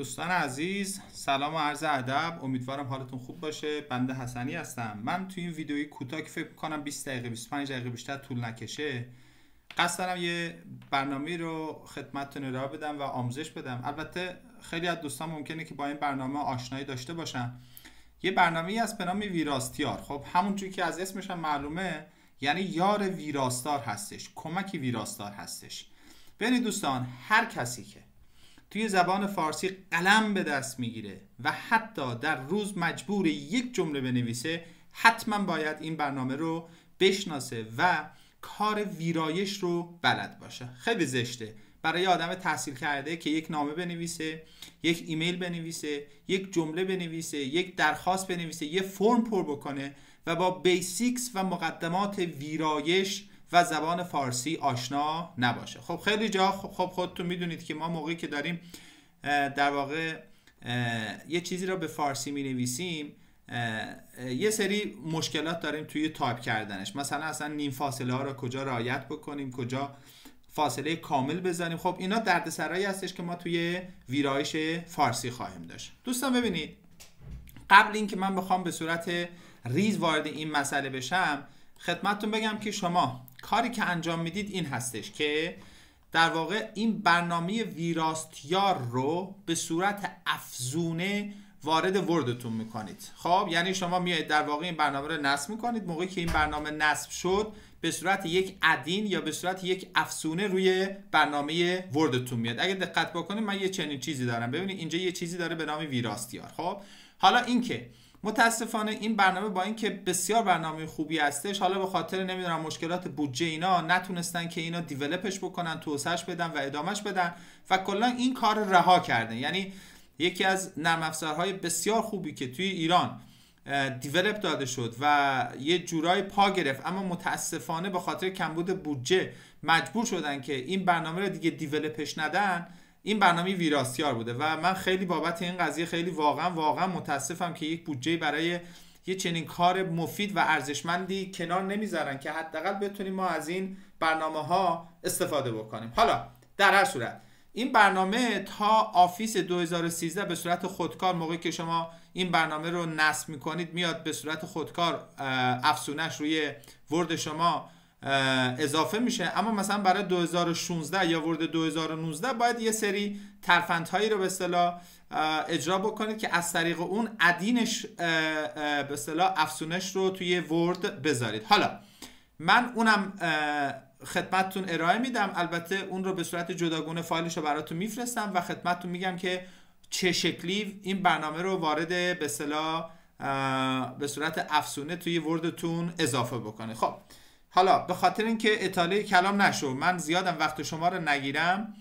دوستان عزیز، سلام و عرض ادب. امیدوارم حالتون خوب باشه. بنده حسنی هستم. من توی این ویدیوی کوتاه که فکر کنم 20 دقیقه 25 دقیقه بیشتر طول نکشه قصد دارم یه برنامه رو خدمتتون ارائه بدم و آموزش بدم. البته خیلی از دوستان ممکنه که با این برنامه آشنایی داشته باشن. یه برنامه‌ای هست به نام ویراستیار. خب همونجوری که از اسمش هم معلومه، یعنی یار ویراستار هستش، کمکی ویراستار هستش. ببینید دوستان، هر کسی که توی زبان فارسی قلم به دست میگیره و حتی در روز مجبور یک جمله بنویسه، حتما باید این برنامه رو بشناسه و کار ویرایش رو بلد باشه. خیلی زشته برای آدم تحصیل کرده که یک نامه بنویسه، یک ایمیل بنویسه، یک جمله بنویسه، یک درخواست بنویسه، یک فرم پر بکنه و با بیسیکس و مقدمات ویرایش و زبان فارسی آشنا نباشه. خب خیلی جا خب خودتون میدونید که ما موقعی که داریم در واقع یه چیزی رو به فارسی می نویسیم، یه سری مشکلات داریم توی تایپ کردنش. مثلا اصلا نیم فاصله ها رو کجا رعایت بکنیم، کجا فاصله کامل بذاریم. خب اینا دردسرایی هستش که ما توی ویرایش فارسی خواهیم داشت. دوستان ببینید، قبل اینکه من بخوام به صورت ریز وارد این مسئله بشم، خدمتتون بگم که شما کاری که انجام میدید این هستش که در واقع این برنامه ویراستیار رو به صورت افزونه وارد وردتون میکنید. خب یعنی شما میایید در واقع این برنامه رو نصب میکنید. موقعی که این برنامه نصب شد، به صورت یک ادین یا به صورت یک افزونه روی برنامه وردتون میاد. اگه دقت بکنید من یه چنین چیزی دارم. ببینید اینجا یه چیزی داره به نام ویراستیار. خب حالا اینکه متاسفانه این برنامه با اینکه بسیار برنامه خوبی هستش، حالا به خاطر نمیدونم مشکلات بودجه اینا نتونستن که اینا دیولپش بکنن، توسعهش بدن و ادامهش بدن و کلا این کار رو رها کردن. یعنی یکی از نرم افزارهای بسیار خوبی که توی ایران دیولپ داده شد و یه جورای پا گرفت، اما متاسفانه به خاطر کمبود بودجه مجبور شدن که این برنامه رو دیگه دیولپش ندن. این برنامه ویراستیار بوده و من خیلی بابت این قضیه خیلی واقعا متاسفم که یک بودجه برای یه چنین کار مفید و ارزشمندی کنار نمیذارن که حداقل بتونیم ما از این برنامه ها استفاده بکنیم. حالا در هر صورت این برنامه تا آفیس 2013 به صورت خودکار، موقعی که شما این برنامه رو نصب میکنید، میاد به صورت خودکار افزونش روی ورد شما اضافه میشه. اما مثلا برای 2016 یا ورد 2019 باید یه سری ترفندهایی رو به اصطلاح اجرا بکنید که از طریق اون ادینش به اصطلاح افزونش رو توی ورد بذارید. حالا من اونم خدمتتون ارائه میدم. البته اون رو به صورت جداگونه فایلش رو براتون میفرستم و خدمتتون میگم که چه شکلی این برنامه رو وارد به اصطلاح به صورت افزونه توی وردتون اضافه بکنه. خب حالا به خاطر اینکه اطاله کلام نشو، من زیادم وقت شما رو نگیرم،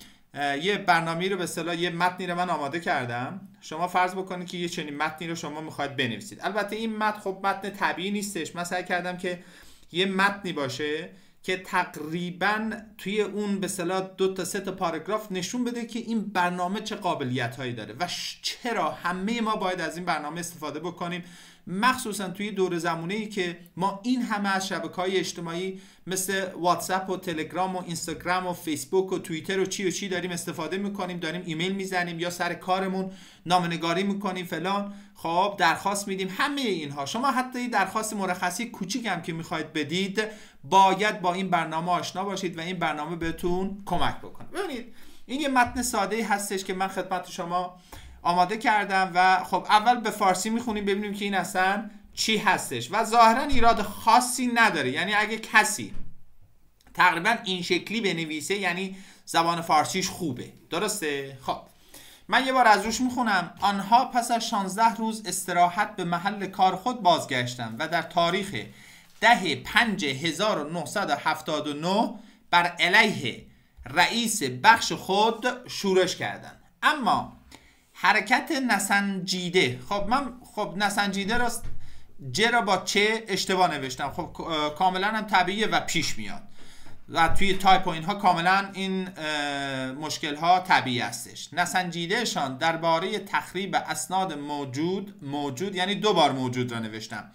یه برنامه‌ای رو به اصطلاح یه متنی رو من آماده کردم. شما فرض بکنید که یه چنین متنی رو شما میخواید بنویسید. البته این متن خب متن طبیعی نیستش. من سعی کردم که یه متنی باشه که تقریبا توی اون به اصطلاح 2 تا 3 تا پاراگراف نشون بده که این برنامه چه قابلیت‌هایی داره و چرا همه ما باید از این برنامه استفاده بکنیم، مخصوصا توی دور زمانه‌ای که ما این همه از شبکه‌های اجتماعی مثل واتساپ و تلگرام و اینستاگرام و فیسبوک و توییتر و چی داریم استفاده میکنیم، داریم ایمیل میزنیم یا سر کارمون نامه‌نگاری میکنیم فلان، خب درخواست میدیم. همه اینها، شما حتی این درخواست مرخصی کوچیک هم که میخواید بدید، باید با این برنامه آشنا باشید و این برنامه بهتون کمک بکنه. ببینید این یه متن ساده‌ای هستش که من خدمت شما آماده کردم و خب اول به فارسی میخونیم ببینیم که این اصلا چی هستش و ظاهرا ایراد خاصی نداره. یعنی اگه کسی تقریبا این شکلی بنویسه یعنی زبان فارسیش خوبه، درسته؟ خب من یه بار از روش میخونم. آنها پس از 16 روز استراحت به محل کار خود بازگشتند و در تاریخ 10/5/1979 بر علیه رئیس بخش خود شورش کردند. اما حرکت نسنجیده، خب نسنجیده راست ج را با چه اشتباه نوشتم، خب کاملا هم طبیعیه و پیش میاد و توی تایپ و اینها کاملا این مشکل ها طبیعی هستش. نسنجیدهشان درباره تخریب اسناد موجود یعنی 2 بار موجود را نوشتم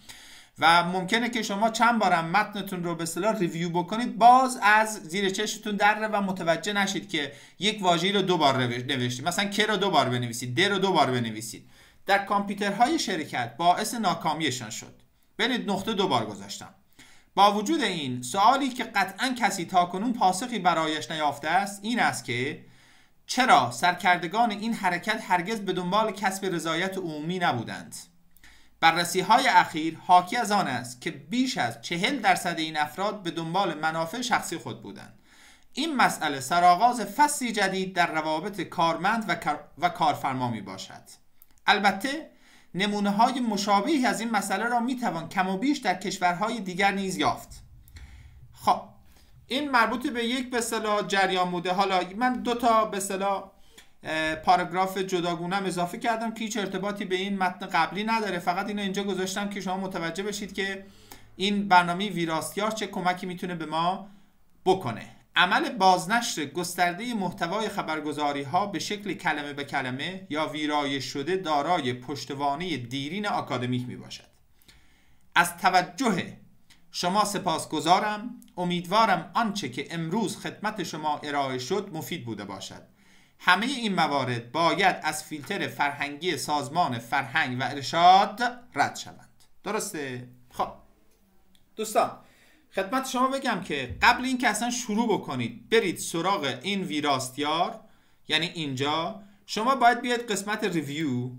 و ممکنه که شما چند بارم متنتون رو به اصطلاح ریویو بکنید، باز از زیر چشتون دره و متوجه نشید که یک واژه‌ای رو 2 بار نوشتید. مثلا که رو 2 بار بنویسید، د رو 2 بار بنویسید. در کامپیوترهای شرکت باعث ناکامیشان شد. ببینید نقطه 2 بار گذاشتم. با وجود این، سوالی که قطعاً کسی تاکنون پاسخی برایش نیافته است این است که چرا سرکردگان این حرکت هرگز به دنبال کسب رضایت عمومی نبودند؟ بررسی‌های اخیر حاکی از آن است که بیش از 40% این افراد به دنبال منافع شخصی خود بودند. این مسئله سرآغاز فصلی جدید در روابط کارمند و کارفرما می باشد. البته نمونه‌های مشابهی از این مسئله را می‌توان کم و بیش در کشورهای دیگر نیز یافت. خب این مربوط به یک به اصطلاح جریان بوده. حالا من 2 تا به اصطلاح پاراگراف جداگونه‌ام اضافه کردم که هیچ ارتباطی به این متن قبلی نداره، فقط اینو اینجا گذاشتم که شما متوجه بشید که این برنامه ویراستیار چه کمکی میتونه به ما بکنه. عمل بازنشر گسترده محتوای خبرگزاری‌ها به شکل کلمه به کلمه یا ویرایش شده دارای پشتوانه دیرین آکادمیک میباشد. از توجه شما سپاسگزارم. امیدوارم آنچه که امروز خدمت شما ارائه شد مفید بوده باشد. همه این موارد باید از فیلتر فرهنگی سازمان فرهنگ و ارشاد رد شوند. درسته؟ خب دوستان، خدمت شما بگم که قبل این که اصلا شروع بکنید برید سراغ این ویراستیار، یعنی اینجا شما باید بیاید قسمت ریویو.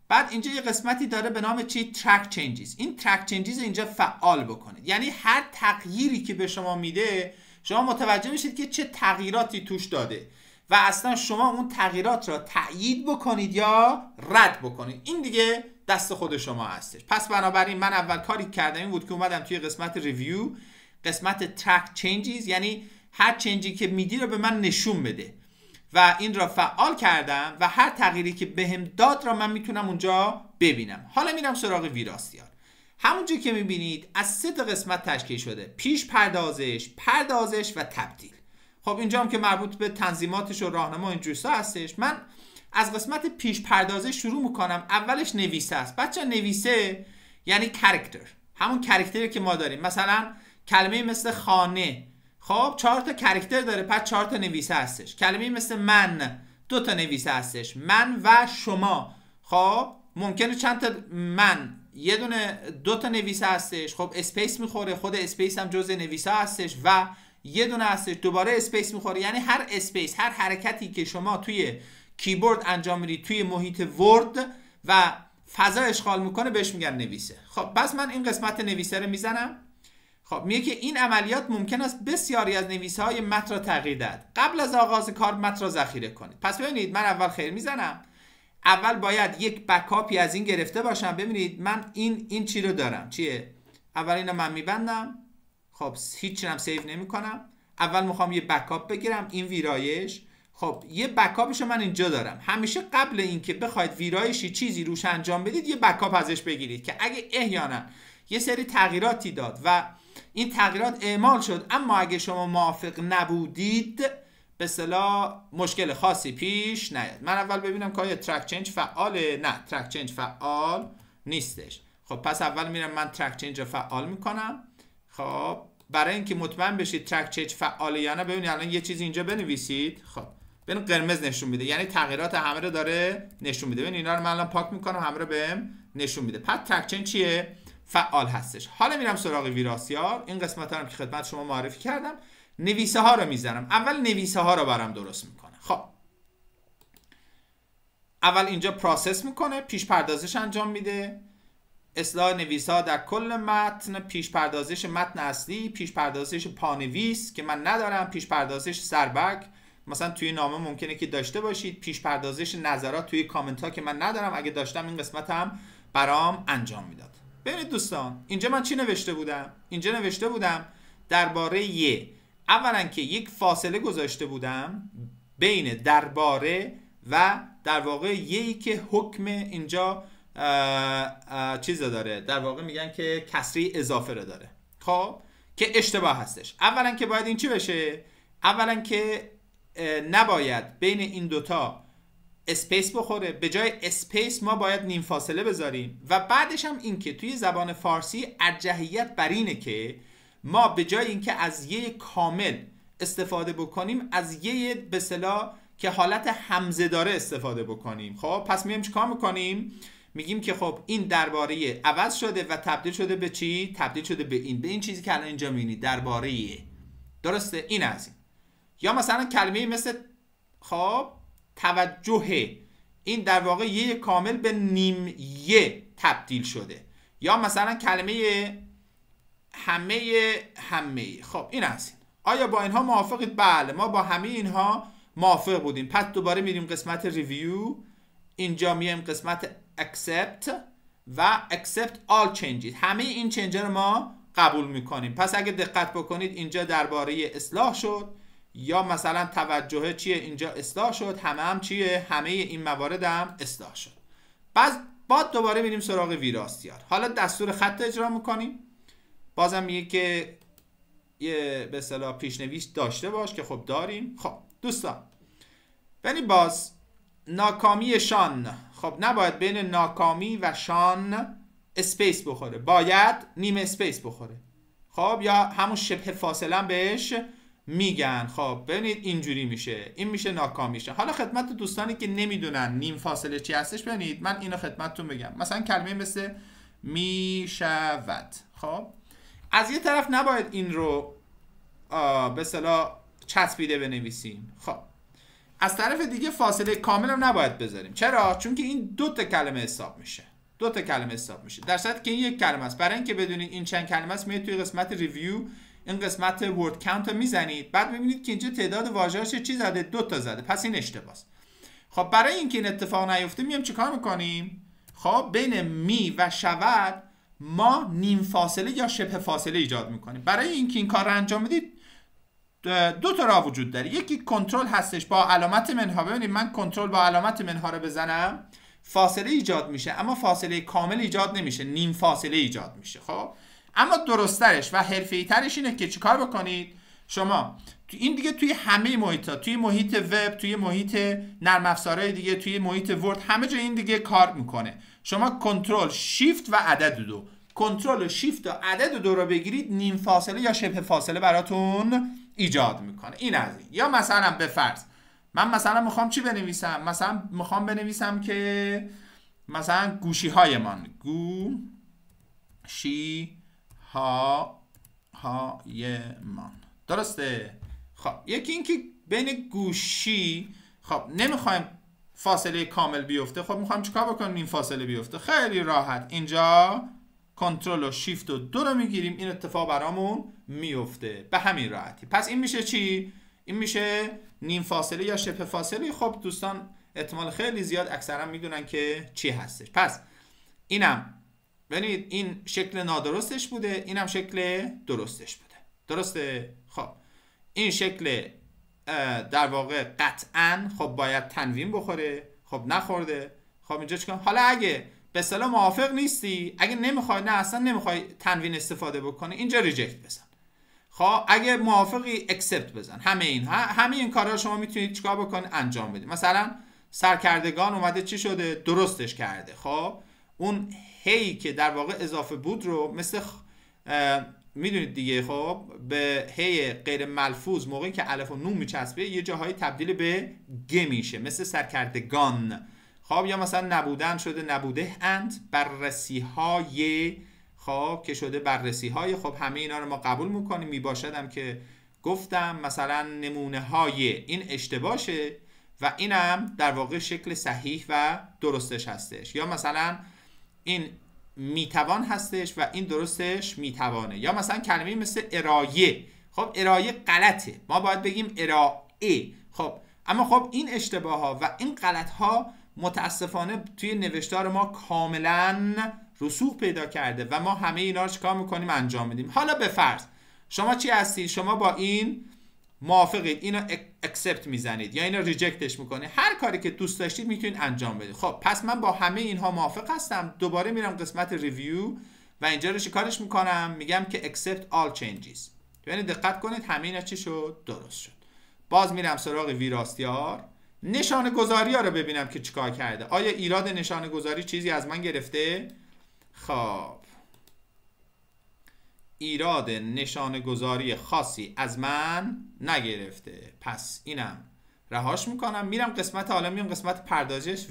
بعد اینجا یه قسمتی داره به نام چی؟ ترک چنجز. این ترک چنجز اینجا فعال بکنید، یعنی هر تغییری که به شما میده شما متوجه میشید که چه تغییراتی توش داده و اصلا شما اون تغییرات را تأیید بکنید یا رد بکنید. این دیگه دست خود شما هستش. پس بنابراین من اول کاری کردم این بود که اومدم توی قسمت ریویو، قسمت ترک چنجز، یعنی هر چنجی که میدی رو به من نشون بده و این را فعال کردم و هر تغییری که بهم داد را من میتونم اونجا ببینم. حالا میرم سراغ ویراستیار. همونجا که میبینید از 3 تا قسمت تشکیل شده: پیش پردازش، پردازش و تبدیل. خب اینجا هم که مربوط به تنظیماتش و راهنما این جوسا هستش. من از قسمت پیش پردازش شروع میکنم. اولش نویسه است. بچه نویسه یعنی کاراکتر، همون کاراکتری که ما داریم. مثلا کلمه مثل خانه، خب 4 تا کاراکتر داره، پس 4 تا نویسه هستش. کلمه مثل من 2 تا نویسه هستش، من و شما. خب ممکنه چند تا من، یه دونه 2 تا نویسه هستش. خب اسپیس میخوره، خود اسپیس هم جزء نویسه هستش و یه دونه هستش دوباره اسپیس میخوره. یعنی هر اسپیس، هر حرکتی که شما توی کیبورد انجام میدید توی محیط ورد و فضا اشغال میکنه بهش میگن نویسه. خب پس من این قسمت نویسه رو میزنم. خب میگه که این عملیات ممکن است بسیاری از نویسه های متن را تغییر دهد. قبل از آغاز کار متن را ذخیره کنید. پس ببینید من اول خیر میزنم. اول باید یک بکاپی از این گرفته باشم. ببینید من این چی رو دارم. چیه؟ اول اینو من میبندم. خب هیچ هم سیو نمی کنم. اول میخوام یه بکاپ بگیرم، این ویرایش. خب یه بکاپشو من اینجا دارم. همیشه قبل اینکه بخواید ویرایشی چیزی روش انجام بدید یه بکاپ ازش بگیرید که اگه احیانا یه سری تغییراتی داد و این تغییرات اعمال شد اما اگه شما موافق نبودید به اصطلاح مشکل خاصی پیش نیاد. من اول ببینم که آیا ترک چنج فعاله. نه، ترک چنج فعال نیستش. خب پس اول میرم من ترک چنج رو فعال میکنم. خب برای اینکه مطمئن بشید ترک چنج فعاله یا نه ببینید الان یه چیزی اینجا بنویسید. خب ببین قرمز نشون میده، یعنی تغییرات همه رو داره نشون میده. ببین اینا رو من الان پاک میکنم، همه رو بهم نشون میده. پس ترک چنج چیه؟ فعال هستش. حالا میرم سراغ ویراستیار. این قسمت رو که خدمت شما معرفی کردم، نویسه ها رو میذارم. اول نویسه ها رو برام درست میکنه. خب اول اینجا پروسس میکنه، پیش پردازش انجام میده، اصلاح نویسه ها در کل متن، پیش پردازش متن اصلی، پیش پردازش پانویس که من ندارم، پیش پردازش سربک مثلا توی نامه ممکنه که داشته باشید، پیش پردازش نظرات توی کامنت ها که من ندارم، اگه داشتم این قسمت هم برام انجام میداد. ببینید دوستان اینجا من چی نوشته بودم؟ اینجا نوشته بودم درباره اولا که یک فاصله گذاشته بودم بین درباره و در واقع یهی که حکم اینجا چیز داره، در واقع میگن که کسری اضافه رو داره. خب که اشتباه هستش. اولا که باید این چی بشه؟ اولا که نباید بین این دوتا اسپیس بخوره. به جای اسپیس ما باید نیم فاصله بذاریم و بعدش هم این که توی زبان فارسی ارجحیت بر اینه که ما به جای اینکه از یه کامل استفاده بکنیم از یه به اصطلاح که حالت همزه داره استفاده بکنیم. خب پس میایم چیکار میکنیم؟ میگیم که خب این درباره عوض شده و تبدیل شده به چی؟ تبدیل شده به این چیزی که الان اینجا میبینید درباره. درسته؟ این از این. یا مثلا کلمه مثل خب توجه، این در واقع یه کامل به نیم یه تبدیل شده. یا مثلا کلمه همه. خب این از این. آیا با اینها موافقید؟ بله ما با همه اینها موافق بودیم. پس دوباره میریم قسمت ریویو، اینجا میایم قسمت accept و accept all changes. همه این چنج رو ما قبول میکنیم. پس اگه دقت بکنید اینجا درباره اصلاح شد، یا مثلا توجه چیه؟ اینجا اصلاح شد. هم چیه؟ همه این موارد هم اصلاح شد. بعد دوباره میریم سراغ ویراستیار. حالا دستور خط اجرا میکنیم. بازم میگه که یه به اصطلاح پیشنویس داشته باش که خب داریم. خب دوستان یعنی باز ناکامی شان، خب نباید بین ناکامی و شان اسپیس بخوره، باید نیم اسپیس بخوره. خب یا همون شبه فاصله هم بهش میگن. خب ببینید اینجوری میشه، این میشه ناکامیشه. حالا خدمت دوستانی که نمیدونن نیم فاصله چی هستش ببینید من اینو خدمتتون بگم. مثلا کلمه مثل میشود، خب از یه طرف نباید این رو به اصطلاح چسبیده بنویسیم. خب از طرف دیگه فاصله کامل هم نباید بذاریم. چرا؟ چون که این دو تا کلمه حساب میشه. در صورتی که این یک کلمه است. برای اینکه بدونید این چند کلمه است میاد توی قسمت ریویو این قسمت ورد کاونت رو میزنید، بعد میبینید که اینجا تعداد واژه‌اش چی زده؟ 2 تا زده. پس این اشتباهه. خب برای اینکه این اتفاق نیفته میام چیکار میکنیم؟ خب بین می و شود ما نیم فاصله یا شبه فاصله ایجاد میکنیم. برای اینکه این کار رو انجام بدید 2 تا راه وجود داره. یکی کنترل هستش با علامت منها. ببینید من کنترل با علامت منها رو بزنم فاصله ایجاد میشه، اما فاصله کامل ایجاد نمیشه، نیم فاصله ایجاد میشه. خب اما درست‌ترش و حرفه‌ای‌ترش اینه که چیکار بکنید؟ شما این دیگه توی همه محیط‌ها، توی محیط وب، توی محیط نرم افزارهای دیگه، توی محیط ورد، همه جا این دیگه کار میکنه. شما کنترل شیفت و عدد 2، کنترل شیفت و عدد 2 رو بگیرید، نیم فاصله یا شبه فاصله براتون ایجاد میکنه. این از این. یا مثلا به فرض من مثلا میخوام چی بنویسم؟ مثلا میخوام بنویسم که مثلا گوشی هایمان، گوشی هایمان. درسته؟ خب یکی این که بین گوشی خب نمیخوایم فاصله کامل بیفته، خب میخوایم چیکار بکنیم این فاصله بیفته؟ خیلی راحت اینجا کنترل و شیفت و 2 رو میگیریم، این اتفاق برامون میفته به همین راحتی. پس این میشه چی؟ این میشه نیم فاصله یا شبه فاصله. خب دوستان احتمال خیلی زیاد اکثرا میدونن که چی هستش. پس اینم ببینید این شکل نادرستش بوده، اینم شکل درستش بوده. درسته؟ خب این شکل در واقع قطعاً خب باید تنوین بخوره. خب نخورده. خب اینجا چیکار؟ حالا اگه به اصطلاح موافق نیستی، اگه نمیخوای، نه اصلا نمیخوای تنوین استفاده بکنی، اینجا ریجکت بزن. خب اگه موافقی اکسپت بزن. همه این کارا شما میتونید چیکار بکنید؟ انجام بدید. مثلا سرکردگان اومده چی شده؟ درستش کرده. خب اون هی که در واقع اضافه بود رو مثل میدونید دیگه، خب به هی غیر ملفوظ موقعی که الف و نون میچسبه یه جاهایی تبدیل به گ میشه، مثل سرکردگان. خب یا مثلا نبودن شده نبوده اند، بررسی های خب که شده بررسی های. خب همه اینا رو ما قبول میکنیم. میباشدم که گفتم مثلا نمونه های، این اشتباهشه و اینم در واقع شکل صحیح و درستش هستش. یا مثلا این میتوان هستش و این درستش میتوانه. یا مثلا کلمه مثل ارائه، خب ارائه غلطه، ما باید بگیم ارائه. خب اما خب این اشتباه ها و این غلط ها متاسفانه توی نوشتار ما کاملا رسوخ پیدا کرده و ما همه اینا رو چیکار میکنیم؟ انجام میدیم. حالا به فرض شما چی هستید؟ شما با این موافقید، اینو اکسپت میزنید یا اینو ریجکتش میکنید، هر کاری که دوست داشتید میتونید انجام بدید. خب پس من با همه اینها موافق هستم. دوباره میرم قسمت ریویو و اینجا رو چیکارش میکنم؟ میگم که accept all changes. یعنی دقت کنید همه اینا چی شد؟ درست شد. باز میرم سراغ ویراستیار، نشانه گذاری ها رو ببینم که چیکار کرده. آیا ایراد نشانه گذاری چیزی از من گرفته؟ خب ایراد نشانه گذاری خاصی از من نگرفته، پس اینم رهاش میکنم. میرم قسمت، حالا میام قسمت پردازش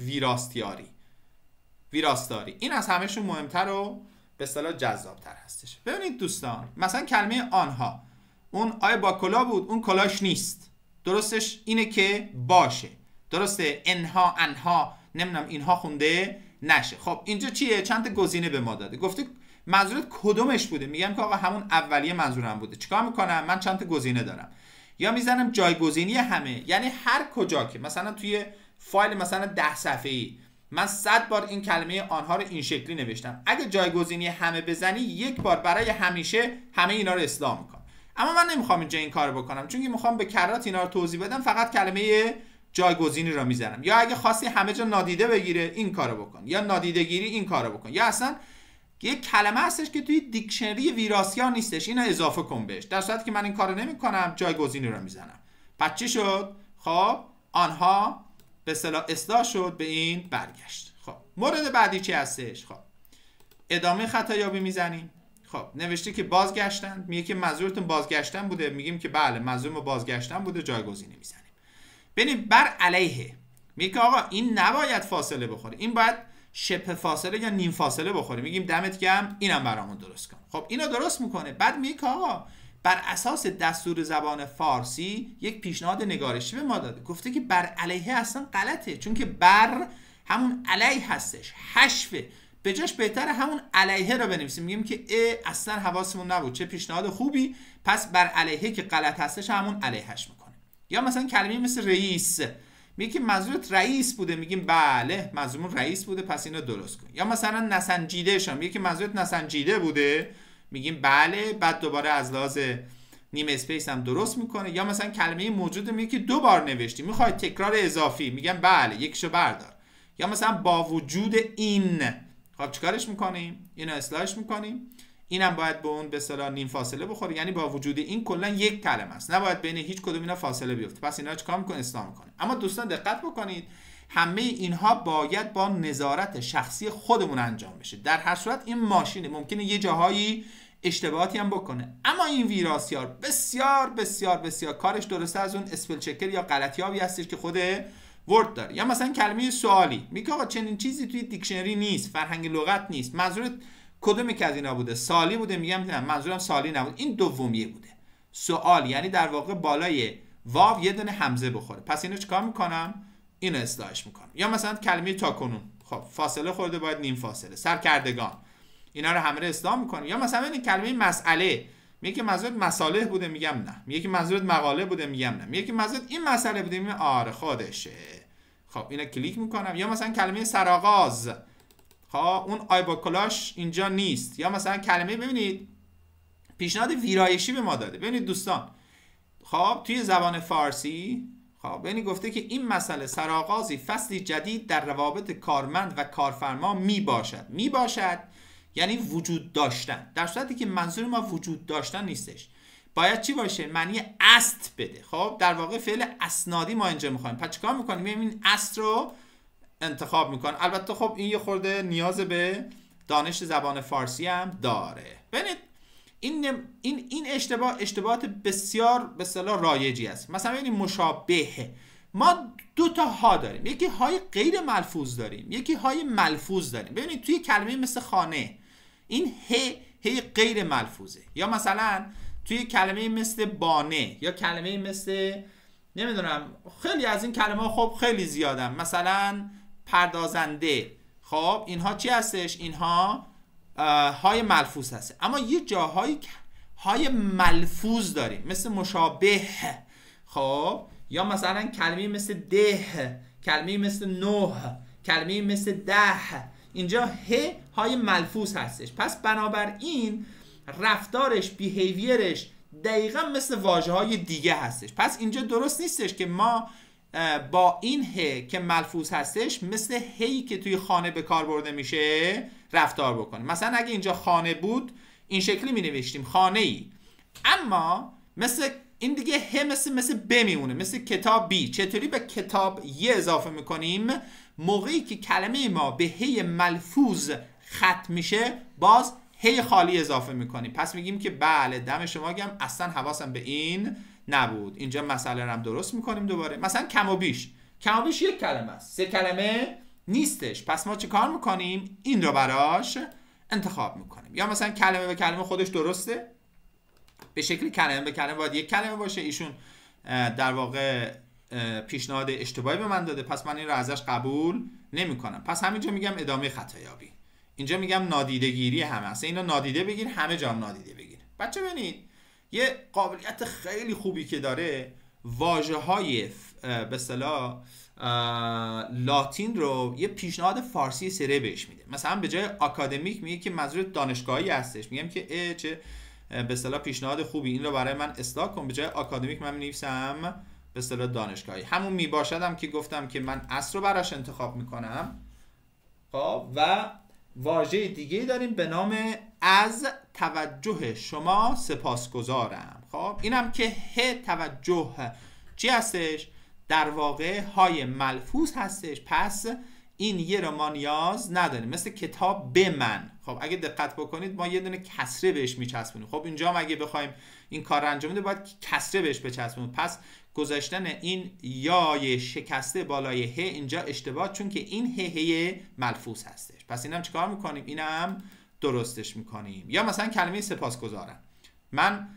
ویراستاری. این از همهشون مهمتر و به اصطلاح جذابتر هستش. ببینید دوستان، مثلا کلمه آنها، اون آیا با کلاه بود؟ اون کلاهش نیست، درستش اینه که باشه. درسته؟ انها، انها، نمیدونم اینها خونده نشه. خب اینجا چیه؟ چند تا گزینه به ما داده، گفته منظورت کدومش بوده؟ میگم که آقا همون اولیه منظورم بوده. چیکار میکنم؟ من چند تا گزینه دارم، یا میزنم جایگزینی همه، یعنی هر کجا که مثلا توی فایل مثلا 10 صفحه‌ای من 100 بار این کلمه آنها رو این شکلی نوشتم، اگه جایگزینی همه بزنی یک بار برای همیشه همه اینا رو اصلاح میکنم. اما من نمیخوام اینجا این کارو بکنم، چون که میخوام به کرات اینا رو توضیح بدم. فقط کلمه جایگزینی رو میزنم. یا اگه خواستی همه جا نادیده بگیره این کارو بکن، یا نادیده گیری این کارو بکن، یا اصلا یک کلمه هستش که توی دیکشنری ویراسیا نیستش، اینو اضافه کن بهش. در صورتی که من این کارو نمیکنم، جایگزینی رو میزنم. پس چی شد؟ خب آنها به اصطلاح اصلاح شد، به این برگشت. خب مورد بعدی چی هستش؟ خب ادامه خطایابی میزنیم. خب نوشته که بازگشتن، میگه که منظورتون بازگشتن بوده، میگیم که بله منظورم بازگشتن بوده، جایگزینی میزنیم. ببینید بر علیه، میگه آقا این نباید فاصله بخوره، این باید شبه فاصله یا نیم فاصله بخوره. میگیم دمت گرم، اینم برامون درست کن. خب اینو درست میکنه. بعد میگه آقا بر اساس دستور زبان فارسی یک پیشنهاد نگارشی به ما داده، گفته که بر علیه اصلا غلطه، چون که بر همون علیه هستش، حشفه، به جاش بهتره همون علیه رو بنویسیم. میگیم که اصلا حواسمون نبود، چه پیشنهاد خوبی. پس بر علیه که غلط هستش همون علیهش میکنه. یا مثلا کلمه مثل رئیس، میگه که منظورت رئیس بوده، میگیم بله منظورمون رئیس بوده، پس اینو درست کن. یا مثلا نسنجیده شون، میگه که منظورت نسنجیده بوده، میگیم بله، بعد دوباره از لحاظ نیم اسپیس هم درست میکنه. یا مثلا کلمه موجوده، میگه که 2 بار نوشتی، میخوای تکرار اضافی، میگم بله یکیشو بردار. یا مثلا با وجود این، خب چیکارش میکنیم؟ اینو اصلاحش میکنیم. اینم باید به اون به اصطلاح نیم فاصله بخوره، یعنی با وجود این کلا یک کلمه است، نباید بین هیچ کدوم اینا فاصله بیفته. پس اینا چیکار میکنه؟ اصلاح میکنه. اما دوستان دقت بکنید، همه اینها باید با نظارت شخصی خودمون انجام بشه. در هر صورت این ماشین ممکنه یه جاهایی اشتباهاتی هم بکنه، اما این ویراسیار بسیار بسیار بسیار کارش درسته از اون اسپل چکر یا غلطیابی هستش که خود ورد داره. یا مثلا کلمه سوالی، میگه آقا چنین چیزی توی دیکشنری نیست، فرهنگ لغت نیست، منظورت کدومی که از اینا بوده؟ سالی بوده، میگم نه منظورم سالی نبود، این دومیه بوده. سوال یعنی در واقع بالای واو یه دونه همزه بخوره. پس اینو چیکار میکنم؟ اینو اصلاحش میکنم. یا مثلا کلمه تاکنون، خب فاصله خورده، باید نیم فاصله. سرکردگان، اینا رو همه رو اصلاح میکنیم. یا مثلا این کلمه مسئله، میگه که منظورت مصالح بوده، میگم نه. میگه که منظورت مقاله بوده، میگم نه. میگه که منظورت این مسئله بوده، میگم آره خودشه. خب اینا کلیک میکنم. یا مثلا کلمه سرآغاز، خب اون آی با کلاش اینجا نیست. یا مثلا کلمه، ببینید پیشنهاد ویرایشی به ما داده. ببینید دوستان، خب توی زبان فارسی، خب ببینید گفته که این مسئله سرآغازی فصلی جدید در روابط کارمند و کارفرما می باشد یعنی وجود داشتن، در صورتی که منظور ما وجود داشتن نیستش. باید چی باشه؟ معنی است بده. خب در واقع فعل اسنادی ما اینجا میخوایم. پس چیکار میکنیم؟ این است رو انتخاب میکنم. البته خب این یه خورده نیاز به دانش زبان فارسی هم داره. ببینید این اشتباهات بسیار به اصطلاح رایجی است. مثلا ببینید مشابه، ما 2 تا ها داریم، یکی های غیر ملفوظ داریم، یکی های ملفوظ داریم. ببینید توی کلمه مثل خانه، این ه غیر ملفوظه. یا مثلا توی کلمه مثل بانه، یا کلمه مثل نمیدونم، خیلی از این کلمه خب خیلی زیادن، مثلا پردازنده. خب اینها چی هستش؟ اینها های ملفوظ هست. اما یه جاهایی های ملفوظ داریم مثل مشابه. خب یا مثلا کلمه مثل ده، کلمه مثل نه، کلمه مثل ده، اینجا های ملفوظ هستش. پس بنابراین رفتارش، بیهیویرش دقیقا مثل واژه های دیگه هستش. پس اینجا درست نیستش که ما با این ه که ملفوظ هستش مثل هی که توی خانه به کار برده میشه رفتار بکنیم. مثلا اگه اینجا خانه بود این شکلی می نوشتیم خانه ای، اما مثل این دیگه ه مثل ب میمونه، مثل کتاب بی. چطوری به کتاب یه اضافه میکنیم؟ موقعی که کلمه ما به هی ملفوظ ختم میشه باز هی خالی اضافه میکنیم. پس میگیم که بله دم شما گم، اصلا حواسم به این نبود. اینجا مسئله رو هم درست میکنیم دوباره. مثلا کم و بیش یک کلمه است، 3 کلمه نیستش. پس ما چه کار میکنیم؟ این رو براش انتخاب میکنیم. یا مثلا کلمه به کلمه خودش درسته، به شکل کلمه به کلمه باید یک کلمه باشه. ایشون در واقع پیشنهاد اشتباهی به من داده، پس من این رو ازش قبول نمی کنم. پس همینجا میگم ادامه خطایابی. اینجا میگم نادیده گیری همه. اصلا اینو نادیده بگیر، همه جا نادیده بگیر. بچه ببینید یه قابلیت خیلی خوبی که داره، واژه‌های به اصطلاح لاتین رو یه پیشنهاد فارسی سره بهش میده. مثلا به جای آکادمیک میگه که منظور دانشگاهی هستش، میگم که چه به اصطلاح پیشنهاد خوبی، این رو برای من اصلاح کن. به جای آکادمیک من می‌نویسم به اصطلاح دانشگاهی. همون میباشدم که گفتم که من اصل رو براش انتخاب میکنم. خب و واژه دیگه داریم به نام از توجه شما سپاسگزارم. خب اینم که ه توجه چی هستش؟ در واقع های ملفوظ هستش. پس این یه رو ما نیاز نداریم، مثل کتاب به من. خب اگه دقت بکنید ما یه دونه کسره بهش میچسبونیم. خب اینجا هم اگه بخوایم این کار رو انجام بدیم باید کسره بهش بچسبونیم. پس گذاشتن این یای شکسته بالای ه اینجا اشتباه، چون که این ه ملفوظ هستش. پس اینم چیکار میکنیم؟ اینم درستش میکنیم. یا مثلا کلمه سپاسگزارم، من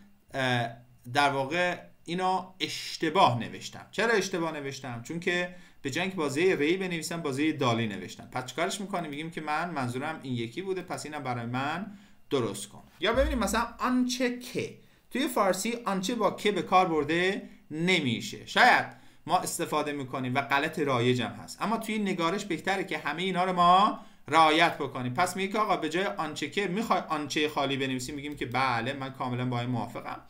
در واقع اینو اشتباه نوشتم. چرا اشتباه نوشتم؟ چون که به جای اینکه بازی ری بنویسم بازی دالی نوشتم. پس چیکارش میکنیم؟ میگیم که من منظورم این یکی بوده، پس اینم برای من درست کن. یا ببینیم مثلا آنچه که توی فارسی آنچه با که به کار برده نمیشه. شاید ما استفاده میکنیم و غلط رایج هم هست، اما توی نگارش بهتره که همه اینا رو ما رعایت بکنیم. پس میگه که آقا به جای آنچه که میخوای آنچه خالی بنویسیم، میگیم که بله من کاملا با این موافقم.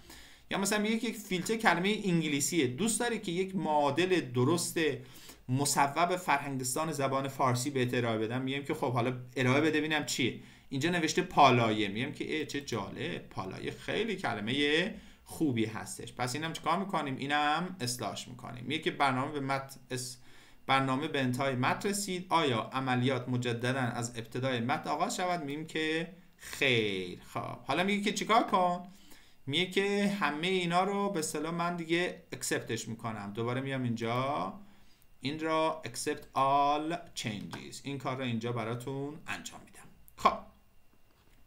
یا مثلا میگه که یک فیلتر کلمه انگلیسیه، دوست داره که یک معادل درست مصوب فرهنگستان زبان فارسی بهت ارائه بدم، میگم که خب حالا ارائه بده ببینم چیه. اینجا نوشته پالایه، میگم که چه جالب، پالایه خیلی کلمه خوبی هستش. پس اینم چیکار میکنیم؟ اینم اصلاحش میکنیم. میگه که برنامه به انتهای متن رسید، آیا عملیات مجددا از ابتدای متن آغاز شود؟ میگیم که خیر. خب حالا میگه که چیکار کن؟ میگه که همه اینا رو به اصطلاح من دیگه اکسپتش میکنم. دوباره میام اینجا این را accept all changes، این کار رو اینجا براتون انجام میدم. خب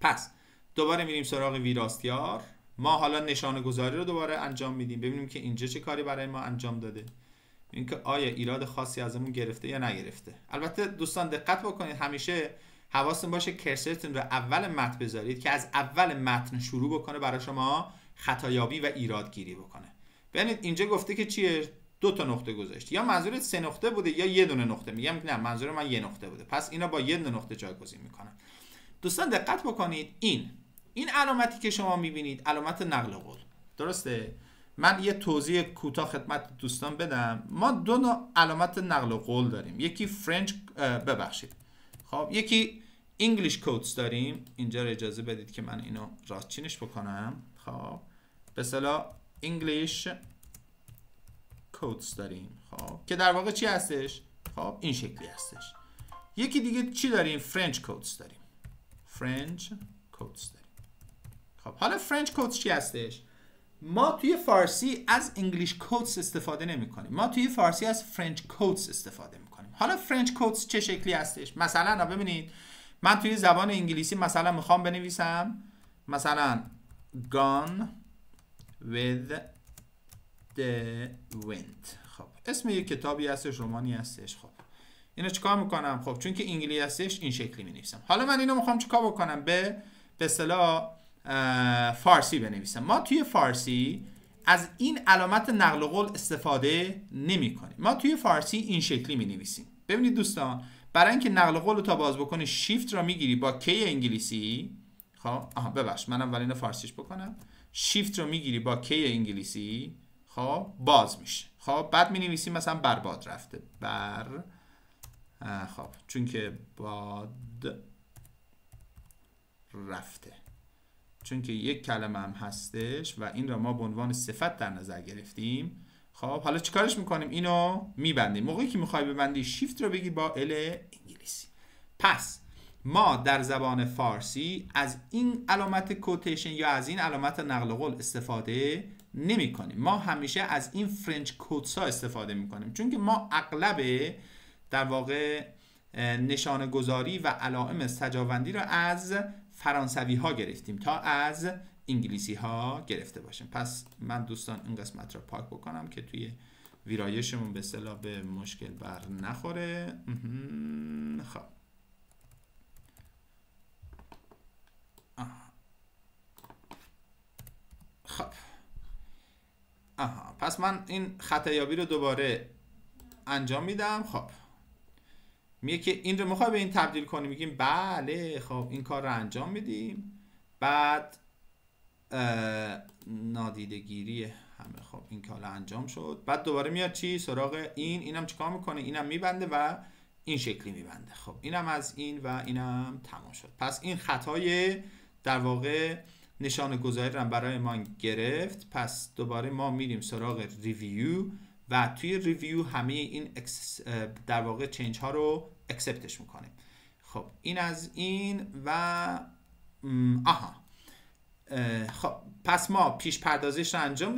پس دوباره میریم سراغ ویراستیار. ما حالا نشانه گذاری رو دوباره انجام میدیم، ببینیم که اینجا چه کاری برای ما انجام داده، اینکه آیا ایراد خاصی ازمون گرفته یا نگرفته. البته دوستان دقت بکنید، همیشه حواستون باشه کرسرتون رو اول متن بذارید که از اول متن شروع بکنه برای شما خطایابی و ایرادگیری بکنه. ببینید اینجا گفته که چیه؟ 2 تا نقطه گذاشت. یا منظورت 3 نقطه بوده یا یه دونه نقطه؟ میگم نه منظور من یه نقطه بوده، پس اینا با یه دونه نقطه جایگزین میکنم. دوستان دقت بکنید، این علامتی که شما میبینید علامت نقل قول، درسته؟ من یه توضیح کوتاه خدمت دوستان بدم. ما 2 نوع علامت نقل قول داریم، یکی فرنچ خب یکی انگلیش کودز داریم. اینجا رو اجازه بدید که من اینو راستچینش بکنم. خب به اصطلاح انگلیش کودز داریم، خب که در واقع چی هستش؟ خب این شکلی هستش. یکی دیگه چی داریم؟ فرنچ کودز داریم. خب حالا فرنچ کودز چی هستش؟ ما توی فارسی از انگلیش کودز استفاده نمی کنیم، ما توی فارسی از فرنچ کودز استفاده می کنیم. حالا فرنچ کودز چه شکلی هستش؟ مثلا ببینید من توی زبان انگلیسی مثلا میخوام بنویسم مثلا gone with the wind. خب اسم یک کتابی هستش، رمانی هستش. خب اینو چیکار میکنم؟ خب چون که انگلیسی هستش این شکلی مینویسم. حالا من اینو میخوام چیکار بکنم؟ به اصطلاح فارسی بنویسم. ما توی فارسی از این علامت نقل قول استفاده نمی کنیم. ما توی فارسی این شکلی می نویسیم. ببینید دوستان، برای اینکه نقل قول رو تا باز بکنی شیفت را میگیری با کی انگلیسی. خب ببخش من اول اینو فارسیش بکنم. شیفت رو میگیری با کی انگلیسی، خب باز میشه. خب بعد می نویسیم مثلا برباد رفته، خب چون که باد رفته. چون که یک کلمه هم هستش و این را ما به عنوان صفت در نظر گرفتیم. خب حالا چیکارش میکنیم؟ اینو میبندیم. موقعی که میخوای ببندی شیفت رو بگی با ال انگلیسی. پس ما در زبان فارسی از این علامت کوتیشن یا از این علامت نقل قول استفاده نمی کنیم. ما همیشه از این فرنچ کودز ها استفاده می کنیم، چون که ما اغلب در واقع نشانه گذاری و علائم سجاوندی را از فرانسوی ها گرفتیم تا از انگلیسی ها گرفته باشیم. پس من دوستان این قسمت را پاک بکنم که توی ویرایشمون به اصطلاح به مشکل بر نخوره. خب پس من این خطایابی رو دوباره انجام میدم. خب میگه که این رو میخوای به این تبدیل کنی، میگیم بله. خب این کار رو انجام میدیم. بعد نادیدگیری همه. خب این کار انجام شد. بعد دوباره میاد چی؟ سراغ اینم چیکار میکنه؟ اینم میبنده و این شکلی میبنده. خب اینم از این و اینم تمام شد. پس این خطای در واقع نشانه گذاری رو برای ما گرفت. پس دوباره ما میریم سراغ ریویو و توی ریویو همه این در واقع چنج ها رو اکسپتش میکنیم. خب این از این و خب پس ما پیش پردازش رو انجام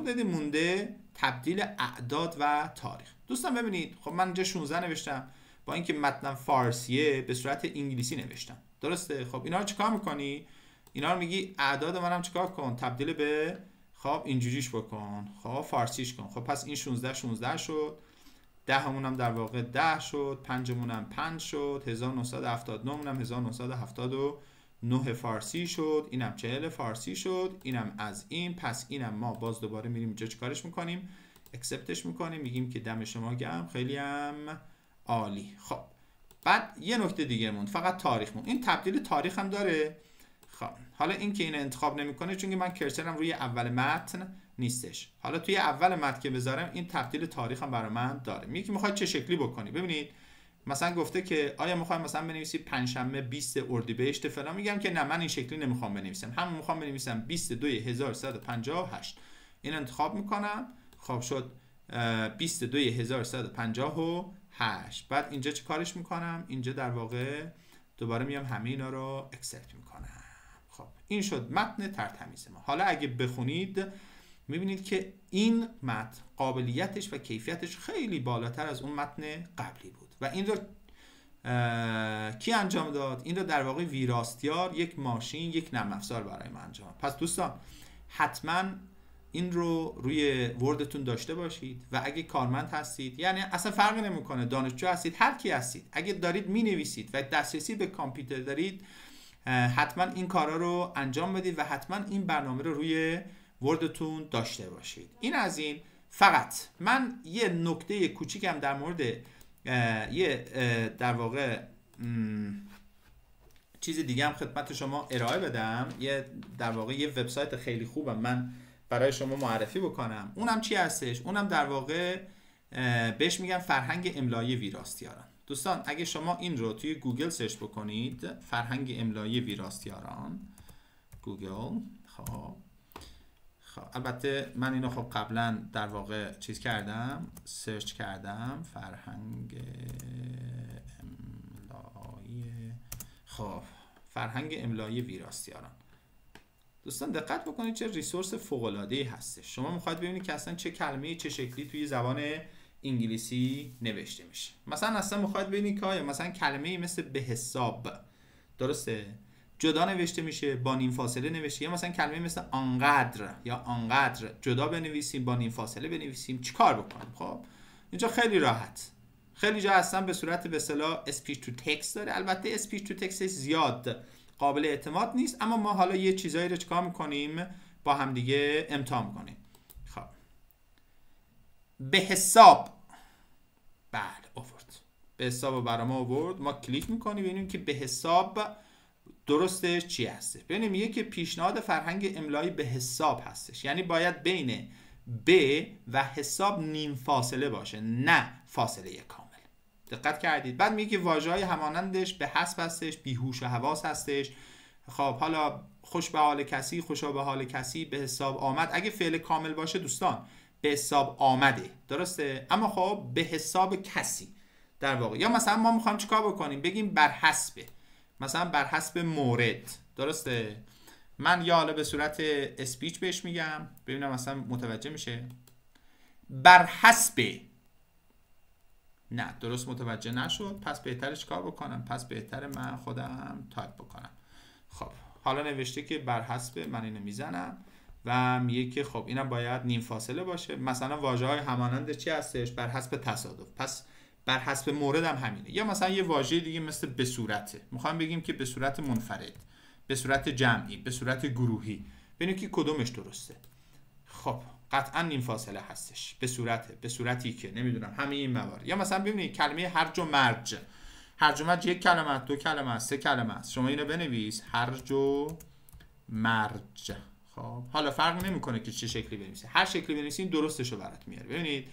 دادیم، مونده تبدیل اعداد و تاریخ. دوستان ببینید، خب من اینجا 16 نوشتم با اینکه متنم فارسیه به صورت انگلیسی نوشتم، درسته؟ خب اینا رو چیکار میکنی؟ اینا رو میگی اعداد منم چیکار کن؟ تبدیل به خب اینجوریش بکن، خب فارسیش کن. خب پس این 16 شد، 10 مونم در واقع 10 شد، 5 مونم 5 شد، 1979 مونم 1979 فارسی شد، اینم 40 فارسی شد، اینم از این. پس اینم ما باز دوباره میریم اینجا چیکارش میکنیم؟ اکسپتش میکنیم، میگیم که دم شما گرم، خیلی هم عالی. خب بعد یه نکته دیگه مون، فقط تاریخ مون. این تبدیل تاریخ هم داره. خب حالا این که اینو انتخاب نمیکنه چون که من کرسرم روی اول متن نیستش. حالا توی اول متن که بذارم این تبدیل تاریخ هم برای من داره. میگه که میخواد چه شکلی بکنی. ببینید مثلا گفته که آیا میخوام مثلا بنویسی پنجشنبه 20 اردیبهشت فلان، میگم که نه من این شکلی نمیخوام بنویسم، همون میخوام بنویسم 22158. این انتخاب میکنم. خب شد 22158. بعد اینجا چه کارش میکنم؟ اینجا در واقع دوباره میام همه اینا رو اکسپت میکنم. خب این شد متن ترتمیز ما. حالا اگه بخونید میبینید که این متن قابلیتش و کیفیتش خیلی بالاتر از اون متن قبلی بود و این رو کی انجام داد؟ این رو در واقع ویراستیار، یک ماشین، یک نرم افزار برای ما انجام. پس دوستان حتما این رو روی وردتون داشته باشید و اگه کارمند هستید، یعنی اصلا فرق نمیکنه دانشجو هستید، هر کی هستید، اگه دارید مینویسید و دسترسی به کامپیوتر دارید، حتما این کارا رو انجام بدید و حتما این برنامه رو روی وردتون داشته باشید. این از این. فقط من یه نکته کوچیکم در مورد در واقع چیز دیگه هم خدمت شما ارائه بدم. در واقع یه وبسایت خیلی خوبم من برای شما معرفی بکنم. اونم چی هستش؟ اونم در واقع بهش میگن فرهنگ املایی ویراستیاران. دوستان اگه شما این رو توی گوگل سرچ بکنید، فرهنگ املایی ویراستیاران، گوگل، خب البته من اینو خب قبلا در واقع چیز کردم، سرچ کردم، فرهنگ املایی، خب فرهنگ املایی ویراستیاران. دوستان دقت بکنید چه ریسورس فوق‌العاده‌ای هستش. شما میخواید ببینید که اصلا چه کلمه‌ای چه شکلی توی زبان انگلیسی نوشته میشه. مثلا اصلا میخواید ببینید که آیا مثلا کلمه‌ای مثل به حساب، درسته، جدا نوشته میشه، با نیم فاصله نوشته، یا مثلا کلمه مثل آنقدر یا آنقدر جدا بنویسیم، با نیم فاصله بنویسیم، چیکار بکنیم؟ خب اینجا خیلی راحت، خیلی جا هستن به صورت به اصطلاح اسپیچ تو تکست داره. البته اسپیچ تو تکست زیاد قابل اعتماد نیست، اما ما حالا یه چیزایی رو چیکار میکنیم؟ با هم دیگه امتحان میکنیم. خب به حساب، بله آورد، به حساب برای ما آورد. ما کلیک میکنیم ببینیم که به حساب درستش چی هستش. ببینیم میگه که پیشنهاد فرهنگ املایی به حساب هستش، یعنی باید بین ب و حساب نیم فاصله باشه، نه فاصله کامل. دقت کردید؟ بعد میگه که واژه‌های همانندش به حسب هستش، بیهوش و حواس هستش، خب حالا خوش به حال کسی، خوشا به حال کسی، به حساب آمد. اگه فعل کامل باشه دوستان به حساب آمده، درسته؟ اما خب به حساب کسی در واقع. یا مثلا ما میخوایم چیکار بکنیم؟ بگیم بر حسب، مثلا بر حسب مورد، درسته؟ من یا حالا به صورت اسپیچ بهش میگم، ببینم مثلا متوجه میشه. بر حسب، نه درست متوجه نشد. پس بهتره چیکار بکنم؟ پس بهتره من خودم تایپ بکنم. خب حالا نوشته که بر حسب، من اینو میزنم و میگه که خب اینم باید نیم فاصله باشه. مثلا واژه‌های همانند چی هستش؟ بر حسب تصادف. پس بر حسب مورد هم همینه. یا مثلا یه واژه دیگه مثل به صورته، میخوام بگیم که به صورت منفرد، به صورت جمعی، به صورت گروهی. ببینید که کدومش درسته. خب قطعا نیم فاصله هستش. به صورته، به صورتی که نمیدونم همه این موارد. یا مثلا ببینید کلمه هرج و مرج. هرج و مرج یک کلمه، دو کلمه، سه کلمه است. شما اینو بنویس هرج و مرج. خب حالا فرق نمیکنه که چه شکلی بنویسید، هر شکلی بنویسید درستشو برات میاره. ببینید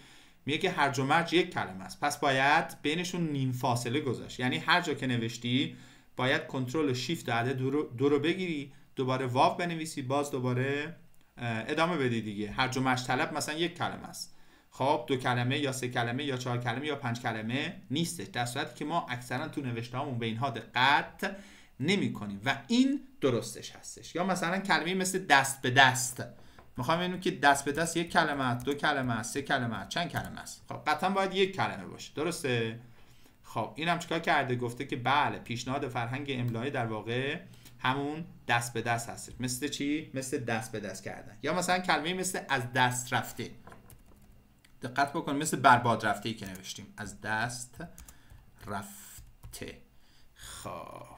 میگه که هرج و مرج یک کلمه است، پس باید بینشون نیم فاصله گذاشت. یعنی هر جا که نوشتی باید کنترل و شیفت عدد دو رو بگیری، دوباره واو بنویسی، باز دوباره ادامه بدی دیگه. هرج و مرج طلب مثلا یک کلمه است. خب دو کلمه یا سه کلمه یا چهار کلمه یا پنج کلمه نیستش، در صورتی که ما اکثرا تو نوشته‌هامون به اینها دقت نمی کنیم و این درستش هستش. یا مثلا کلمه مثل دست به دست، میخوام ببینیم که دست به دست یک کلمه، دو کلمه، سه کلمه، چند کلمه است؟ خب قطعا باید یک کلمه باشه، درسته؟ خب اینم چیکار کرده؟ گفته که بله پیشنهاد فرهنگ املایی در واقع همون دست به دست هست. مثل چی؟ مثل دست به دست کردن. یا مثلا کلمه مثل از دست رفته، دقت بکن، مثل برباد رفته ای که نوشتیم، از دست رفته. خب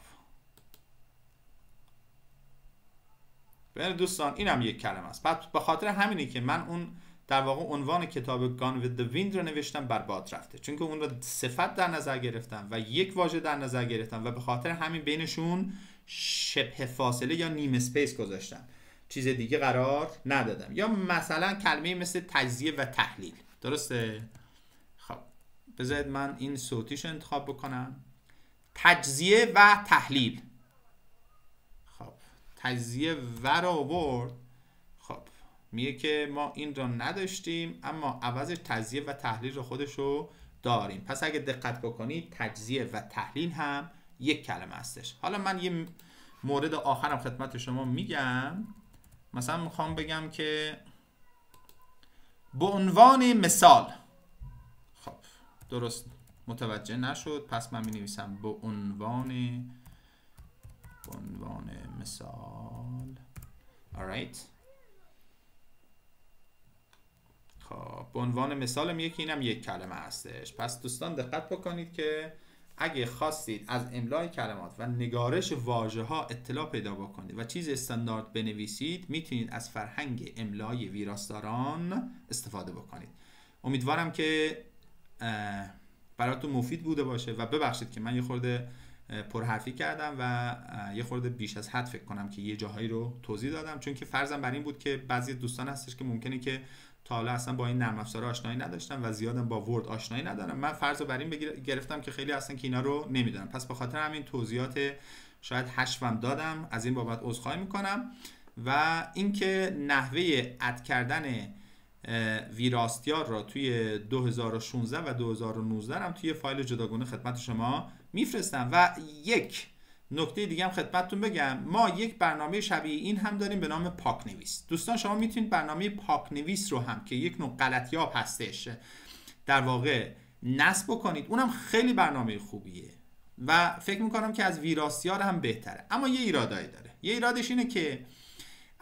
ببینید دوستان اینم یک کلمه است. بعد به خاطر همینه که من اون در واقع عنوان کتاب Gone with the Wind رو نوشتم برباد رفته، چون که اون رو صفت در نظر گرفتم و یک واژه در نظر گرفتم و به خاطر همین بینشون شبه فاصله یا نیم اسپیس گذاشتم، چیز دیگه قرار ندادم. یا مثلا کلمه مثل تجزیه و تحلیل، درسته؟ خب بذارید من این صوتیش رو انتخاب بکنم. تجزیه و تحلیل. خب تجزیه و رو آورد. خب میگه که ما این رو نداشتیم اما عوضش تجزیه و تحلیل رو خودشو داریم. پس اگه دقت بکنید تجزیه و تحلیل هم یک کلمه هستش. حالا من یه مورد آخرم خدمت شما میگم. مثلا میخوام بگم که به عنوان مثال، خب درست متوجه نشد، پس من می‌نویسم به عنوان مثال. alright. خب به عنوان مثال میگه که اینم یک کلمه هستش. پس دوستان دقت بکنید که اگه خواستید از املای کلمات و نگارش واژه‌ها اطلاع پیدا بکنید و چیز استاندارد بنویسید، میتونید از فرهنگ املای ویراستاران استفاده بکنید. امیدوارم که براتون مفید بوده باشه و ببخشید که من یه خورده پرحرفی کردم و یه خورده بیش از حد فکر کنم که یه جاهایی رو توضیح دادم، چون که فرضم بر این بود که بعضی دوستان هستش که ممکنه که تا حالا اصلا با این نرم افزار آشنایی نداشتن و زیادم با ورد آشنایی ندارم. من فرض رو بر این گرفتم که خیلی هستن که اینا رو نمیدونن، پس به خاطر همین توضیحات شاید حشوم دادم، از این بابت عذرخواهی میکنم. و اینکه نحوه اد کردن ویراستیار را توی 2016 و 2019 هم توی فایل جداگانه خدمت شما میفرستم. و یک نکته دیگه هم خدمتتون بگم، ما یک برنامه شبیه این هم داریم به نام پاک‌نویس. دوستان شما میتونید برنامه پاک‌نویس رو هم که یک نوع غلطیاب هستش در واقع نصب بکنید، اونم خیلی برنامه خوبیه و فکر میکنم که از ویراستیار هم بهتره. اما یه ایرادایی داره. یه ایرادش اینه که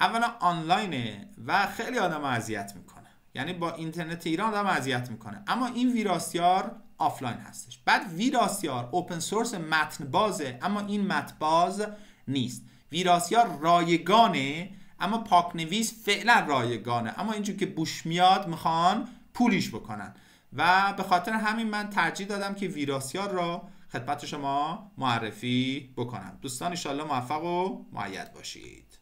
اولا آنلاینه و خیلی آدم اذیت میکنه، یعنی با اینترنت ایران آدم اذیت میکنه. اما این ویراستیار آفلاین هستش. بعد ویراستیار اوپن سورس متن بازه اما این متن باز نیست. ویراستیار رایگانه اما پاک‌نویس فعلا رایگانه، اما اینجور که بوش میاد میخوان پولیش بکنن و به خاطر همین من ترجیح دادم که ویراستیار را خدمت شما معرفی بکنم. دوستان ان شاءالله موفق و مؤید باشید.